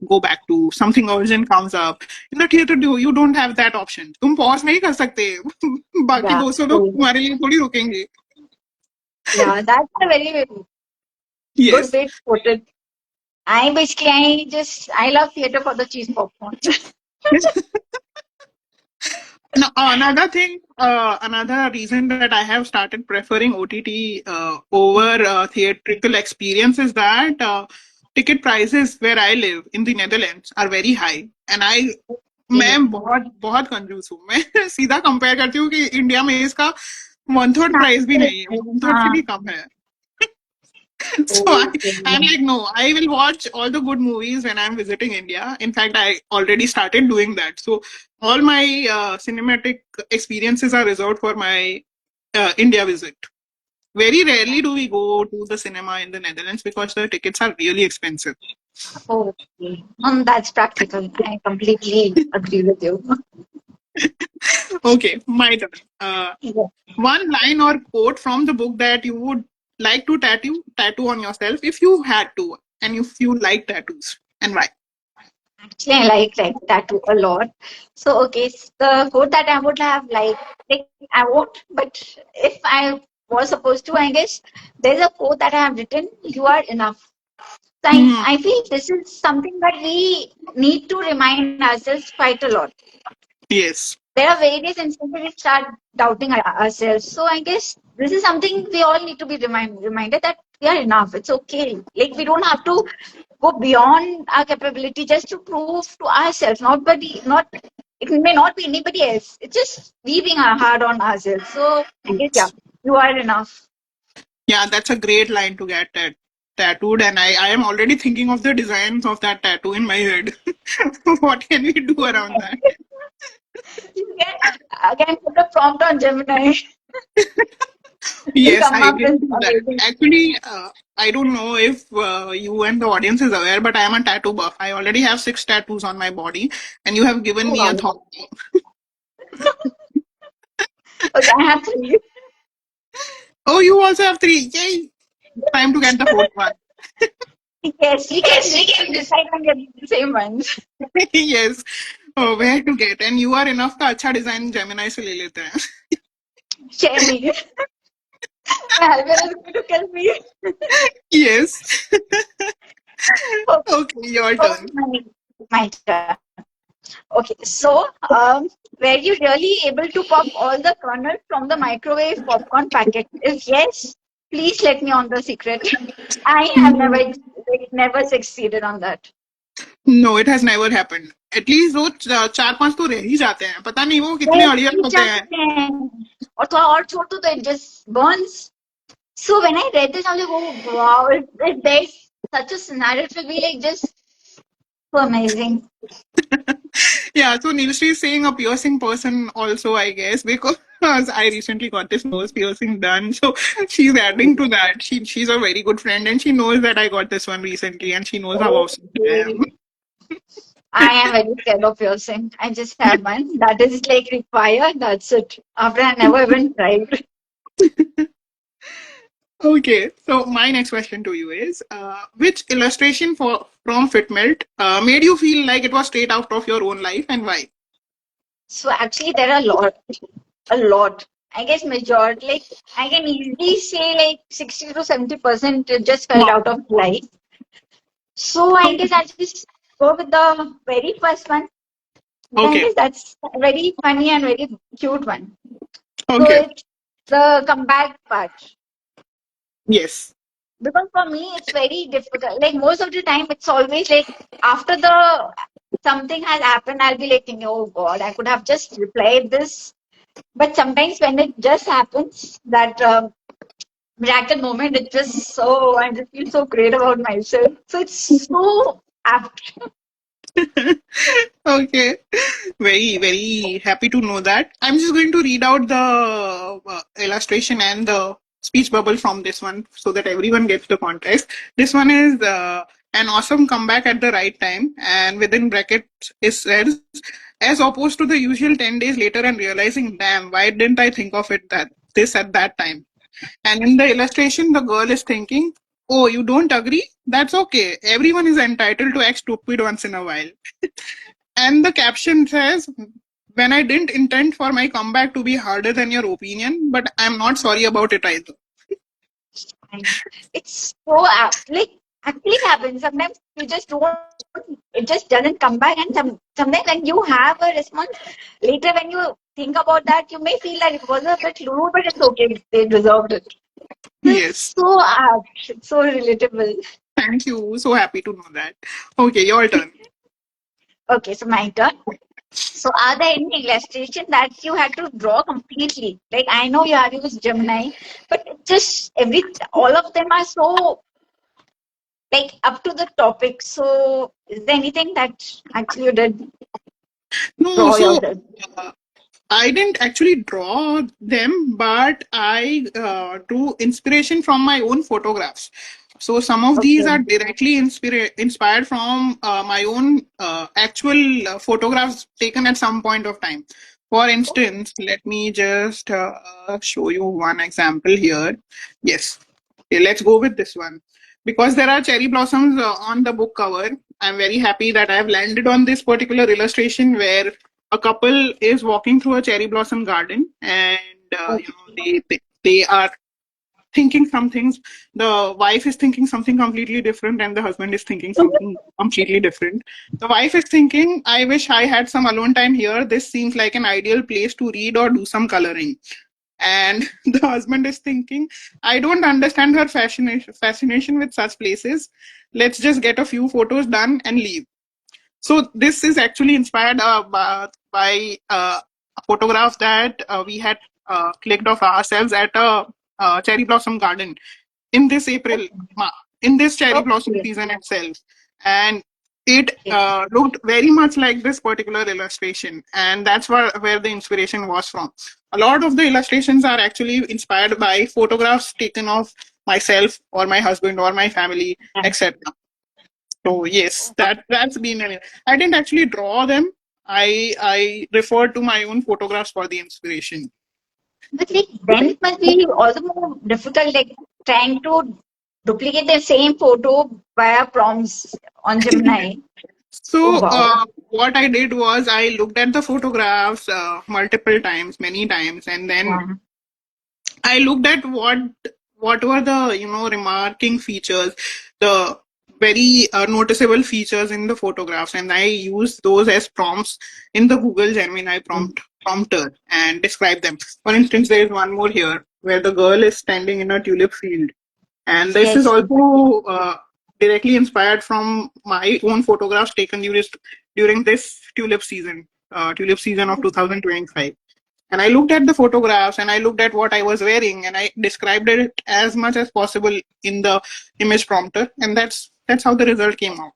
go back to. Something urgent comes up in the theater. You don't have that option. तुम pause नहीं कर सकते. बाकी Yeah. 200 लोग So, तुम्हारे लिए थोड़ी रुकेंगे. yeah, that's a very good Yes. way to put it. I love theater for the cheese popcorn. No, another reason that I have started preferring OTT over theatrical experience is that ticket prices where I live in the Netherlands are very high, and मैं बहुत बहुत कंजूस हूँ मैं सीधा compare करती हूँ कि इंडिया में इसका वन थर्ड प्राइस भी नहीं है, वन थर्ड से हाँ, भी कम है. So okay. I'm like, no, I will watch all the good movies when I'm visiting India. In fact, I already started doing that. So all my cinematic experiences are reserved for my India visit. Very rarely do we go to the cinema in the Netherlands because the tickets are really expensive. Okay. That's practical. I completely agree with you. Okay, my turn. Yeah. One line or quote from the book that you would like to tattoo on yourself if you had to, and if you like tattoos, and why? Actually, I like tattoo a lot. So, okay, the quote that I would have like I won't, but if I was supposed to, I guess there's a quote that I have written: "You are enough." So Hmm. I feel this is something that we need to remind ourselves quite a lot. Yes. There are various instances we start doubting ourselves. So I guess this is something we all need to be reminded that we are enough. It's okay. Like we don't have to go beyond our capability just to prove to ourselves. Not it may not be anybody else. It's just we being hard on ourselves. So I guess yeah, you are enough. Yeah, that's a great line to get tattooed, and I am already thinking of the designs of that tattoo in my head. What can we do around that? You can again put a prompt on Gemini. You'll Yes, come I up will with do that. amazing. Actually, I don't know if you and the audience is aware, but I am a tattoo buff. I already have 6 tattoos on my body, and you have given Oh, me a wow. thought. Okay, I have three. Oh, you also have 3. Yay! Time to get the fourth one. Yes, we can decide on getting the same ones. Yes. Oh, where to get? And you are enough का अच्छा design Gemini से ले लेते हैं. Share me. My husband is going to kill me. Yes. Okay, Okay, your so turn. my turn. Okay, so were you really able to pop all the kernels from the microwave popcorn packet? If yes, please let me on the secret. I have never succeeded on that. No, it has never happened. At least वो 4-5 तो रह ही जाते हैं. पता नहीं वो कितने Yes, अड़ियल we होते हैं. जाते हैं और थोड़ा और छोड़ दो तो it just burns. So when I read this, I was like, oh wow, if there's such a scenario, it will be like just so amazing. Yeah, so Nilshri is saying a piercing person also, I guess, because I recently got this nose piercing done. So she's adding to that. She's a very good friend and she knows that I got this one recently and she knows how awesome I am. Okay. I am very scared of piercing. I just have one. That is like required. That's it. After I never even tried. Okay, so my next question to you is which illustration from Fitmelt made you feel like it was straight out of your own life and why? So actually, there are a lot. I guess majority, like I can easily say like 60 to 70% just felt Wow. out of life. So I guess I'll just go with the very first one. I Okay, guess that's a very funny and very cute one. So okay, it's the comeback part. yes. Because for me, it's very difficult. Like most of the time, it's always like after the something has happened, I'll be like thinking, oh God, I could have just replied this. But sometimes when it just happens, that miracle moment, it just so I just feel so great about myself. So it's so apt. Okay. Very, very happy to know that. I'm just going to read out the illustration and the speech bubble from this one so that everyone gets the context. This one is an awesome comeback at the right time, and within brackets it says, as opposed to the usual 10 days later and realizing, damn, why didn't I think of it that this at that time? And in the illustration, the girl is thinking, oh, you don't agree? That's okay. Everyone is entitled to act stupid once in a while. And the caption says, when I didn't intend for my comeback to be harder than your opinion, but I'm not sorry about it either. And it's so apt. Like actually happens. Sometimes you just don't, it just doesn't come back. And sometimes when you have a response, later when you think about that, you may feel that it was a bit rude, but it's okay. They deserved it. So it's Yes. so apt, it's so relatable. Thank you. So happy to know that. Okay, your turn. Okay, so my turn. So are there any illustration that you had to draw completely? Like I know you have used Gemini, but it just all of them are so like up to the topic. So is there anything that actually you did No, draw so yourself? uh, I didn't actually draw them, but I drew inspiration from my own photographs. So some of these Okay. are directly inspired from my own actual photographs taken at some point of time. For instance, let me just show you one example here. Yes, okay, let's go with this one. Because there are cherry blossoms on the book cover, I'm very happy that I've landed on this particular illustration where a couple is walking through a cherry blossom garden, and they are thinking some things. The wife is thinking something completely different, and the husband is thinking something completely different. The wife is thinking, I wish I had some alone time here. This seems like an ideal place to read or do some coloring. And the husband is thinking, I don't understand her fascination with such places. Let's just get a few photos done and leave. So this is actually inspired by a photograph that we had clicked of ourselves at a cherry blossom garden in this in this cherry blossom Okay. season itself, and it Okay. looked very much like this particular illustration, and that's where the inspiration was from. A lot of the illustrations are actually inspired by photographs taken of myself or my husband or my family, Yeah. etc. So yes, that's been an. I didn't actually draw them. I referred to my own photographs for the inspiration. But like then it must be also more difficult, like trying to duplicate the same photo via prompts on Gemini. Oh So wow. what I did was I looked at the photographs multiple times, many times, and then Yeah. I looked at what were the remarking features, the very noticeable features in the photographs, and I used those as prompts in the Google Gemini prompter and describe them. For instance, there is one more here where the girl is standing in a tulip field, and this is Yes. also directly inspired from my own photographs taken during this tulip season of 2025. And I looked at the photographs and I looked at what I was wearing and I described it as much as possible in the image prompter, and that's how the result came out.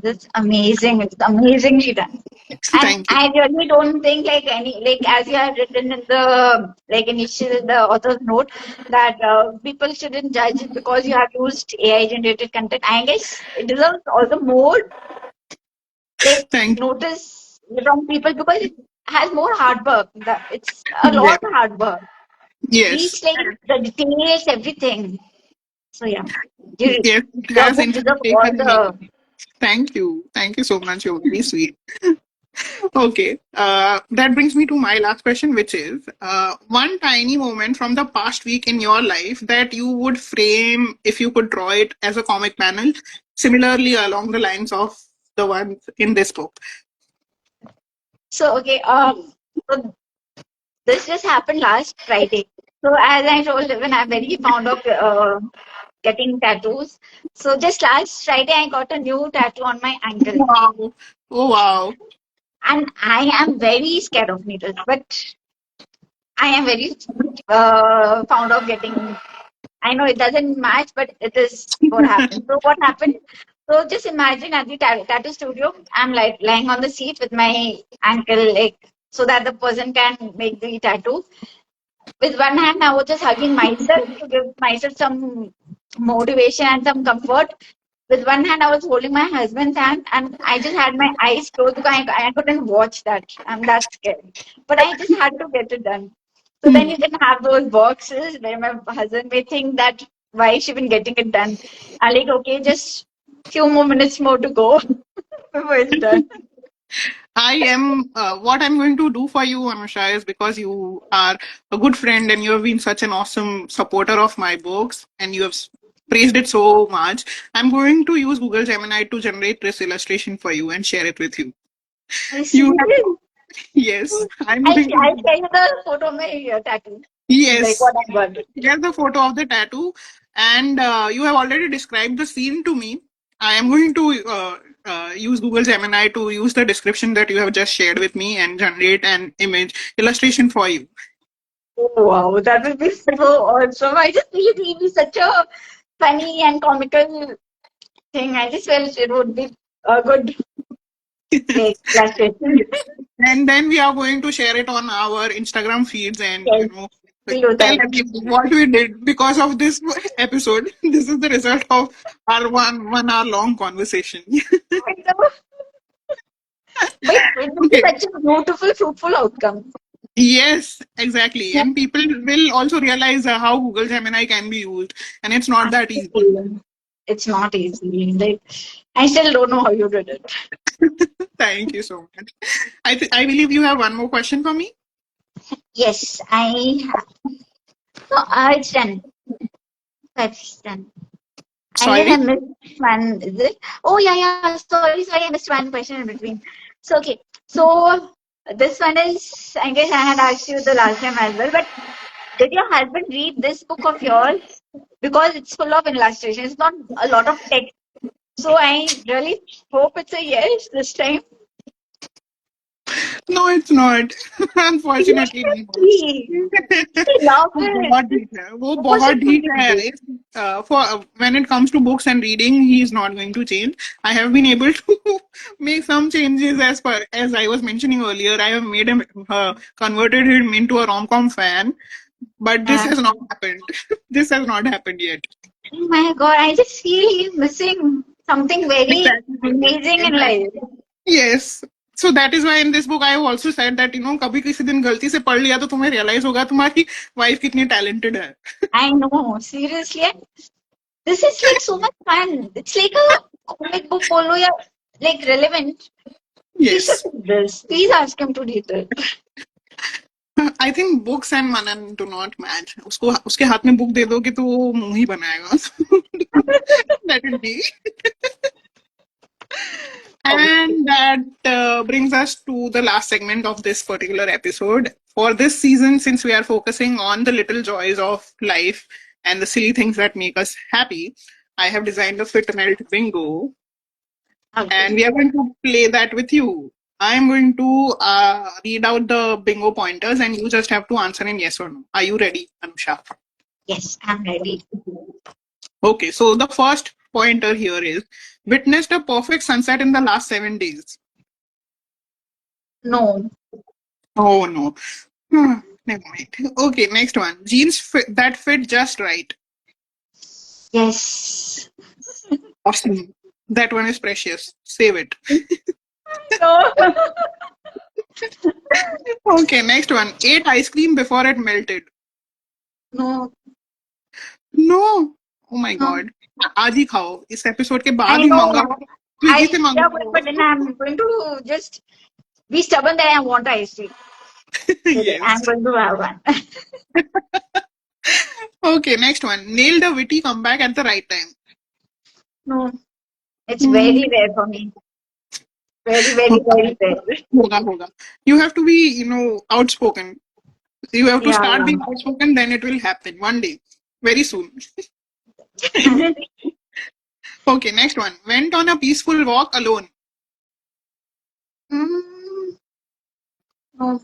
That's amazing. It's amazingly done. And Thank you. I really don't think like any like as you have written in the like initial the author's note that people shouldn't judge it because you have used AI generated content. I guess it deserves also more like Thank you. notice from people because it has more hard work. It's a lot Yeah. of hard work. Yes. Each like the details, everything. So yeah, you, Yes. It your has book in deserves fact all taken me. the. Thank you. Thank you so much. You're very sweet. Okay. That brings me to my last question, which is one tiny moment from the past week in your life that you would frame if you could draw it as a comic panel, similarly along the lines of the ones in this book. So okay, so this just happened last Friday. So as I told even I'm very fond of getting tattoos. So just last Friday I got a new tattoo on my ankle. Wow. Oh, wow. And I am very scared of needles, but I am very fond of getting. I know it doesn't match, but it is what happened. So what happened? So just imagine at the tattoo studio, I'm like lying on the seat with my ankle like so that the person can make the tattoo. With one hand, I was just hugging myself to give myself some motivation and some comfort. With one hand, I was holding my husband's hand, and I just had my eyes closed because I couldn't watch that. I'm that scared. But I just had to get it done. So then you can have those boxes where my husband may think that why is she been getting it done? I'm like, okay, just few more minutes more to go before it's done. What I'm going to do for you, Anusha, is because you are a good friend and you have been such an awesome supporter of my books, and you have praised it so much. I'm going to use Google Gemini to generate this illustration for you and share it with you. Are you You have, serious? yes, I'm going to I'll do. share you the photo of my tattoo. Like Yes, what I got. here's the photo of the tattoo, and you have already described the scene to me. I am going to use Google Gemini to use the description that you have just shared with me and generate an image illustration for you. Oh, wow, that will be so awesome. I just feel it will be such a funny and comical thing. I just felt it would be a good like illustration. And then we are going to share it on our Instagram feeds and, Yes, like, we'll do tell that. everyone what we did because of this episode. This is the result of our 1 hour long conversation. I know. But it will be Okay. such a beautiful, fruitful outcome. Yes, exactly. And people will also realize how Google Gemini can be used. And it's not that easy. Absolutely. It's not easy. Like, I still don't know how you did it. Thank you so much. I believe you have one more question for me. Yes, no, it's done. It's done. I guess I Sorry. missed one. Is it? Oh yeah, yeah. Sorry. I missed one question in between. So okay. So this one is. I guess I had asked you the last time as well. But did your husband read this book of yours? Because it's full of illustration. It's not a lot of text. So I really hope it's a yes this time. No, it's not. Unfortunately not. Seriously, I love वो it. बहुत deep है वो What was बहुत it deep reading है this? for when it comes to books and reading he is not going to change. I have been able to make some changes as far as I was mentioning earlier. I have made him converted him into a rom-com fan, but this Uh, has not happened. This has not happened yet. oh my God, I just feel he's missing something very Exactly. amazing in life. Exactly. Yes. So that is why in this book I have also said that कभी किसी दिन गलती से पढ़ लिया तो तुम्हें realize होगा तुम्हारी wife कितनी talented है. I know, seriously. And this is like so much fun. It's like a comic book, bolo, yeah, like relevant. He should Yes. do this. Please ask him to read it. I think books and Manan do not match उसको उसके हाथ में book दे दोगे तो वो मुंह ही बनाएगा that will be Obviously. and that brings us to the last segment of this particular episode for this season. Since we are focusing on the little joys of life and the silly things that make us happy, I have designed a fit melt bingo Okay. and we are going to play that with you. I'm going to read out the bingo pointers and you just have to answer in yes or no. Are you ready, Anusha? Yes, I'm ready. Okay, so the first pointer here is witnessed a perfect sunset in the last 7 days. No. Oh no. Never mind. Okay, next one. Jeans that fit just right. Yes. Awesome. That one is precious. Save it. No. Okay, next one. Ate ice cream before it melted. No. No. Oh my No. god. आज ही खाओ इस episode के I बाद ही मंगाओ know. Swiggy I से stubborn, but then मंगाओ I'm going to just be stubborn that I want ice cream today. I'm yes. going to have one. Okay, next one. Nailed a witty comeback at the right time. No. It's Hmm. very rare for me. Very, very, होगा very rare. होगा you have to be outspoken. You have to Yeah, start being outspoken, then it will happen one day, very soon. yeah. Okay, next one. Went on a peaceful walk alone. Mm, no.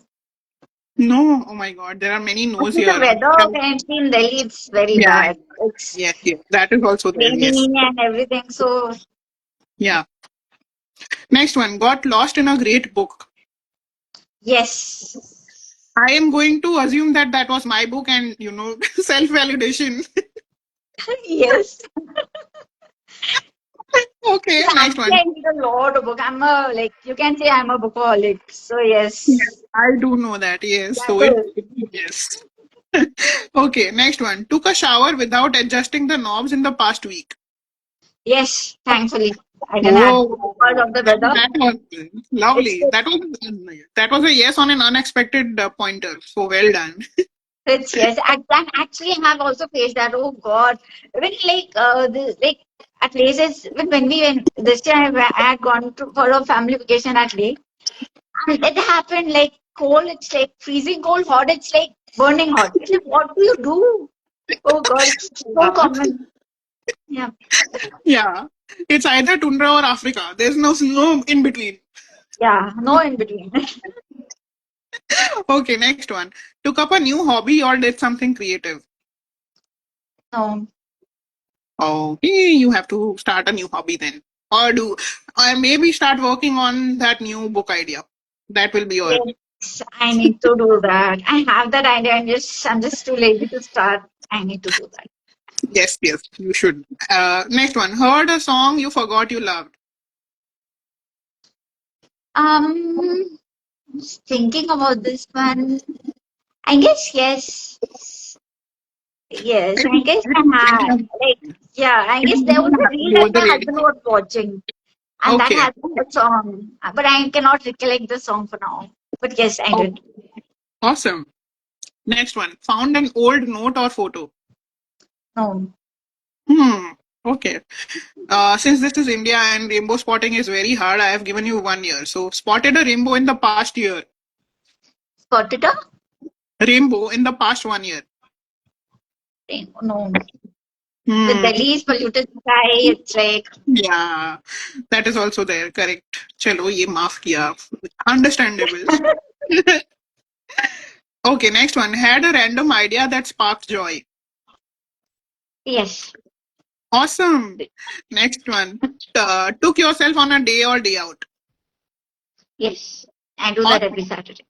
No, oh my god, there are many no's Actually, the here. weather currently in Delhi, it's very Yeah, bad. It's yes, yes, that is also there. Yes, rainy and everything. So, yeah. Next one. Got lost in a great book. yes. I am going to assume that that was my book and self validation. Yes. Okay, next Actually, one. I read a lot of book. like, you can say I'm a bookaholic. So, Yes, yes. I do know that. Yes, That's so it it. yes. Okay, next one. Took a shower without adjusting the knobs in the past week. Yes, thankfully. I didn't have because Oh, of the that, weather. that was It's lovely. That was a yes on an unexpected pointer. So well done. It's yes. Actually, I have also faced that. Oh God, when like at places when we went this year, I had gone to for a family vacation at lake, and it happened like cold. It's like freezing cold, hot. It's like burning hot. It's like, what do you do? Oh God, it's so Yeah. common. Yeah, Yeah. It's either tundra or Africa. There's no snow in between. yeah, no in between. Okay, next one. Took up a new hobby or did something creative? No, Okay, you have to start a new hobby then. Or maybe start working on that new book idea. That will be your. yes, I need to do that. I have that idea. I'm just too lazy to start. I need to do that. Yes, yes, you should. Next one. Heard a song you forgot you loved. Just thinking about this one. I guess yes. Yes, It, I guess I it, had. Like, yeah, I it guess there was a reel was that the my radio. husband was watching, and that Okay, had a song. But I cannot recollect the song for now. But yes, I oh, did. awesome. Next one. Found an old note or photo. No. Hmm. Okay. Since this is India and rainbow spotting is very hard, I have given you 1 year. So, spotted a rainbow in the past year. Spotted a Rainbow in the past 1 year. rainbow? No. With Hmm. Delhi's polluted sky, it's like, Yeah, that is also there. Correct. Chalo, ye maaf kiya. Understandable. Okay, next one. Had a random idea that sparked joy. yes, Awesome. Next one. Took yourself on a day or day out. yes. I do that every Awesome. Saturday.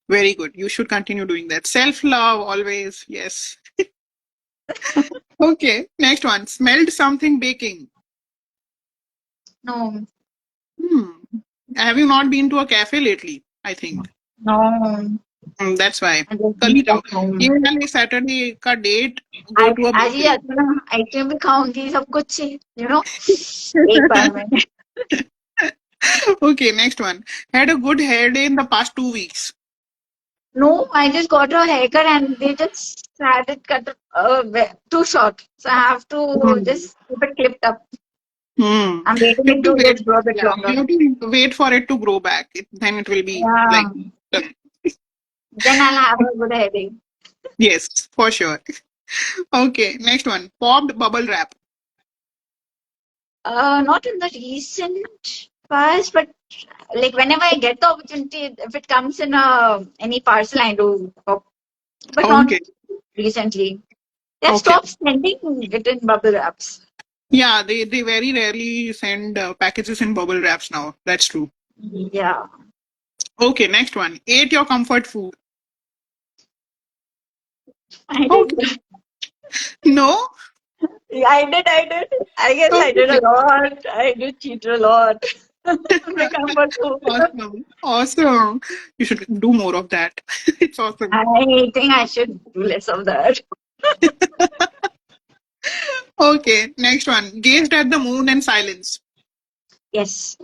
Very good. You should continue doing that. Self love, always. Yes. Okay. Next one. Smelled something baking. No, Hmm. Have you not been to a cafe lately? I think. no. That's why. I just कल ही eat जाओ. at home. ये वाले Saturday का date. Go आज to a आज ही bakery. जाती हूँ ना, आइसक्रीम भी खाऊंगी सब कुछ एक बार में. Okay, next one. Had a good hair day in the past 2 weeks. No, I just got a haircut and they just had it cut too short. So I have to Hmm. just keep it clipped up. Hmm. I'm waiting You have it to to wait. just grow a bit Yeah, longer. you have to wait for it to grow back. Then it will be like. Yeah. Then I'll have a good headache. Yes, for sure. Okay, next one. Popped bubble wrap. Not in the recent past, but like whenever I get the opportunity, if it comes in any parcel, I do. But not Okay. recently. They've Okay. stopped sending it in bubble wraps. Yeah, they very rarely send packages in bubble wraps now. That's true. Yeah, Okay, next one. Ate your comfort food. I did. Okay. No? Yeah, I did. I did. I guess I did a Okay. lot. I did cheat a lot. My comfort food. Awesome. Awesome. You should do more of that. It's awesome. I think I should do less of that. Okay, next one. Gazed at the moon in silence. Yes.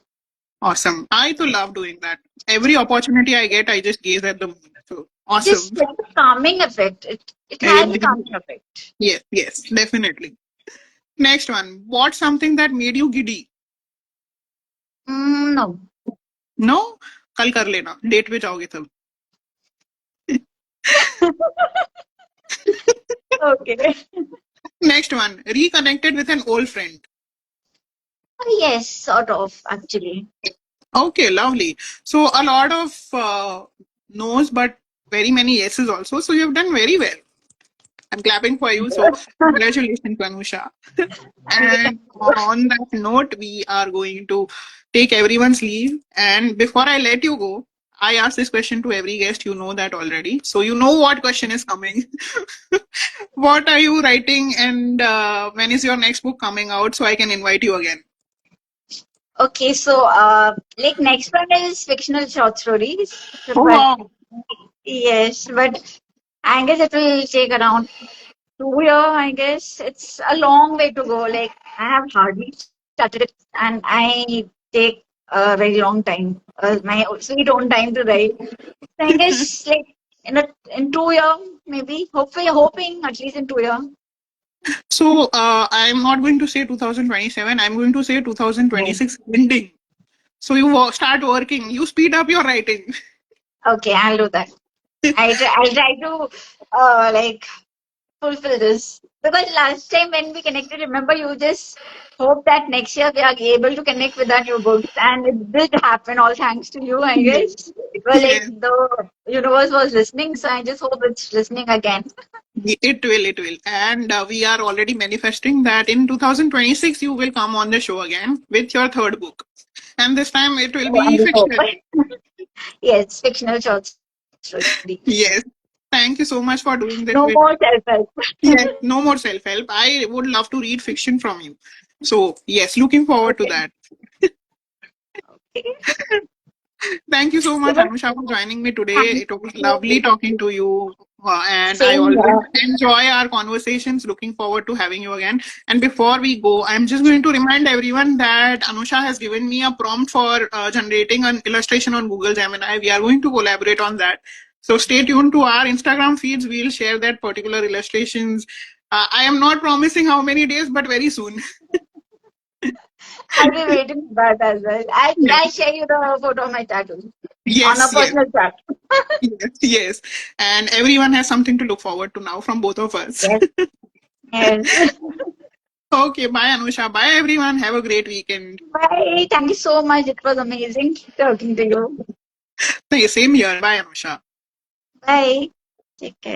Awesome. I too love doing that. Every opportunity I get, I just gaze at the moon. So awesome. Just like a calming effect. It Eh, has a calming effect. Yes, yes, definitely. Next one. What something that made you giddy? No. No? कल कर लेना. Date पे जाओगे तब. Okay. Next one. Reconnected with an old friend. Yes, sort of, actually. Okay, lovely. So a lot of no's, but very many yeses also. So you've done very well. I'm clapping for you. So congratulations, Anusha. Thank you. Thank And you. on that note, we are going to take everyone's leave. And before I let you go, I ask this question to every guest. You know that already. So you know what question is coming. What are you writing, and when is your next book coming out so I can invite you again? Okay, so like next one is fictional short stories, Oh, but wow. yes, but I guess it will take around 2 year. I guess it's a long way to go. Like I have hardly started it, and I take a very long time. My sweet own time to write. So I guess like in 2 year, maybe. Hopefully, hoping at least in 2 year. So I'm not going to say 2027. I'm going to say Yeah. 2026 ending. So you start working. You speed up your writing. Okay, I'll do that. I'll try to like fulfill this. Because last time when we connected, remember you just hope that next year we are able to connect with our new books, and it did happen. All thanks to you, I Yes. guess. Well, like Yes. the universe was listening, so I just hope it's listening again. It will, it will. And we are already manifesting that in 2026 you will come on the show again with your third book. And this time it will Oh, I be hope. fictional. Yes, fictional short stories. Yes. Thank you so much for doing No that with. more self-help. Yes, no more self-help. I would love to read fiction from you. So, yes, looking forward to Okay. that. Okay. Thank you so much, Even Anusha, for joining me today. thank It was lovely you. talking to you. And I Same always here. enjoy our conversations. Looking forward to having you again. And before we go, I'm just going to remind everyone that Anusha has given me a prompt for generating an illustration on Google Gemini. We are going to collaborate on that. So stay tuned to our Instagram feeds. We'll share that particular illustrations. I am not promising how many days, but very soon. I'll be waiting for that as well. Yes, I share you the photo of my tattoo on a yes, yes. personal chat. Yes, yes. And everyone has something to look forward to now from both of us. Yes. Yes. Okay, bye Anusha. Bye everyone. Have a great weekend. Bye. Thank you so much. It was amazing talking to you. Same here. Bye Anusha. Bye. Take care.